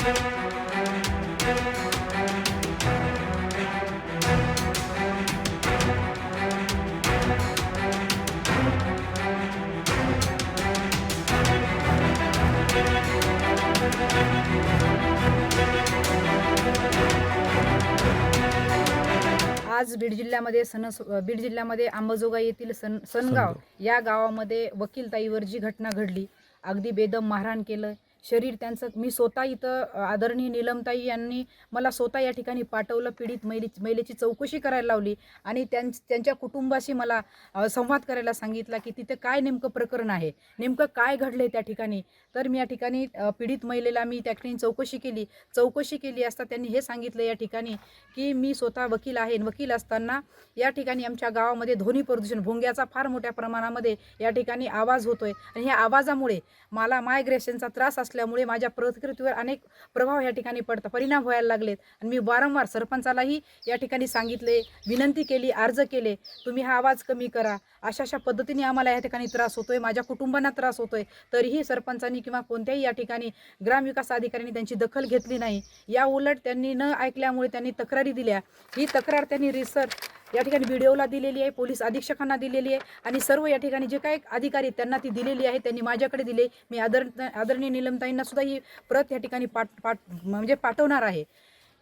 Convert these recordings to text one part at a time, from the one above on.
आज बीड जिल्ह्यामध्ये अंबाजोगाई येथील सनगाव या गावामध्ये वकीलताईवर जी घटना घडली, अगदी बेदम मारहाण केलं, शरीर त्यांचं. मी स्वतः इथं आदरणीय नीलमताई यांनी मला स्वतः या ठिकाणी पाठवलं. पीडित महिलेची चौकशी करायला लावली आणि त्यांच्या कुटुंबाशी मला संवाद करायला सांगितला की तिथे काय नेमकं प्रकरण आहे, नेमकं काय घडलंय त्या ठिकाणी. तर मी या ठिकाणी पीडित महिलेला मी त्या ठिकाणी चौकशी केली असता त्यांनी हे सांगितलं या ठिकाणी की मी स्वतः वकील आहे. वकील असताना या ठिकाणी आमच्या गावामध्ये ध्वनी प्रदूषण, भोंग्याचा फार मोठ्या प्रमाणामध्ये या ठिकाणी आवाज होतोय आणि ह्या आवाजामुळे मला मायग्रेशनचा त्रास असल्यामुळे माझ्या प्रकृतीवर अनेक प्रभाव या ठिकाणी परिणाम व्हायला लागलेत. आणि मी वारंवार सरपंचालाही या ठिकाणी सांगितले, विनंती केली, अर्ज केले, तुम्ही हा आवाज कमी करा, अशा पद्धतीने आम्हाला या ठिकाणी त्रास होतोय, माझ्या कुटुंबांना त्रास होतोय. तरीही सरपंचांनी किंवा कोणत्याही या ठिकाणी ग्रामविकास अधिकाऱ्यांनी त्यांची दखल घेतली नाही. या उलट त्यांनी न ऐकल्यामुळे त्यांनी तक्रारी दिल्या. ही तक्रार त्यांनी या ठिकाणी व्हिडिओला दिलेली आहे, पोलीस अधीक्षकांना दिलेली आहे आणि सर्व या ठिकाणी जे काही अधिकारी त्यांना ती दिलेली आहे, त्यांनी माझ्याकडे दिले. मी आदरणीय नीलमताईंना सुद्धा ही प्रत या ठिकाणी पाठवणार आहे.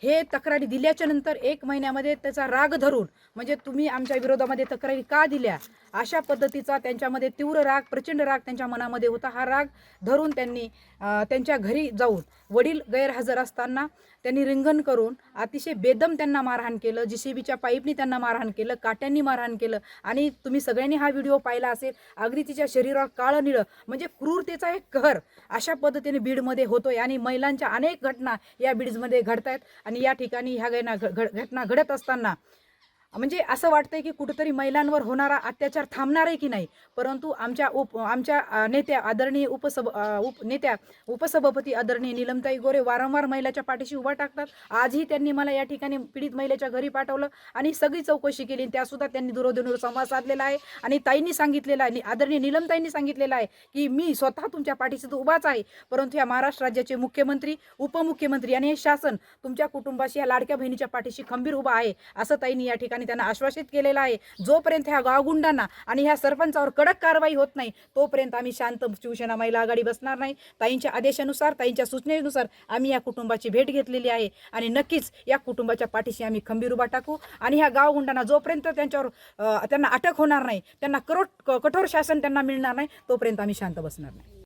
हे तक्रारी दिल्याच्या नंतर 1 महिन्यामध्ये त्याचा राग धरून, म्हणजे तुम्ही आमच्या विरोधामध्ये तक्रारी का दिल्या, अशा पद्धतीचा त्यांच्यामध्ये तीव्र राग, प्रचंड राग त्यांच्या मनामध्ये होता. हा राग धरून त्यांनी त्यांच्या घरी जाऊन वडील गैरहजर असताना त्यांनी रिंगण करून अतिशय बेदम त्यांना मारहाण केलं. JCBच्या पाईपनी त्यांना मारहाण केलं, काट्यांनी मारहाण केलं आणि तुम्ही सगळ्यांनी हा व्हिडिओ पाहिला असेल. अगदी तिच्या शरीरावर काळं निळं, म्हणजे क्रूरतेचा एक कहर अशा पद्धतीने बीडमध्ये होतोय आणि महिलांच्या अनेक घटना या बीडमध्ये घडत आहेत. आणि या ठिकाणी ह्या घटना घडत असताना म्हणजे असं वाटतंय की कुठेतरी महिलांवर होणारा अत्याचार थांबणार आहे की नाही. परंतु आमच्या नेत्या आदरणीय उपसभापती आदरणीय नीलमताई गोरे वारंवार महिलाच्या पाठीशी उभा टाकतात. आजही त्यांनी मला या ठिकाणी पीडित महिलेच्या घरी पाठवलं आणि सगळी चौकशी केली. त्यासुद्धा त्यांनी दूरध्वनीवर संवाद साधलेला आहे आणि ताईंनी सांगितलेलं आहे, आदरणीय नीलमताईंनी सांगितलेलं आहे की मी स्वतः तुमच्या पाठीशी उभाच आहे. परंतु या महाराष्ट्र राज्याचे मुख्यमंत्री, उपमुख्यमंत्री आणि हे शासन तुमच्या कुटुंबाशी, या लाडक्या बहिणीच्या पाठीशी खंबीर उभा आहे, असं ताईंनी या ठिकाणी त्यांना आश्वासित केलेलं आहे. जोपर्यंत ह्या गावगुंडांना आणि ह्या सरपंचावर कडक कारवाई होत नाही, तोपर्यंत आम्ही शांत शिवसेना महिला आघाडी बसणार नाही. ताईंच्या आदेशानुसार, ताईंच्या सूचनेनुसार आम्ही या कुटुंबाची भेट घेतलेली आहे आणि नक्कीच या कुटुंबाच्या पाठीशी आम्ही खंबीर उभा टाकू. आणि ह्या गावगुंडांना जोपर्यंत त्यांना अटक होणार नाही, त्यांना कठोर शासन त्यांना मिळणार नाही, तोपर्यंत आम्ही शांत बसणार नाही.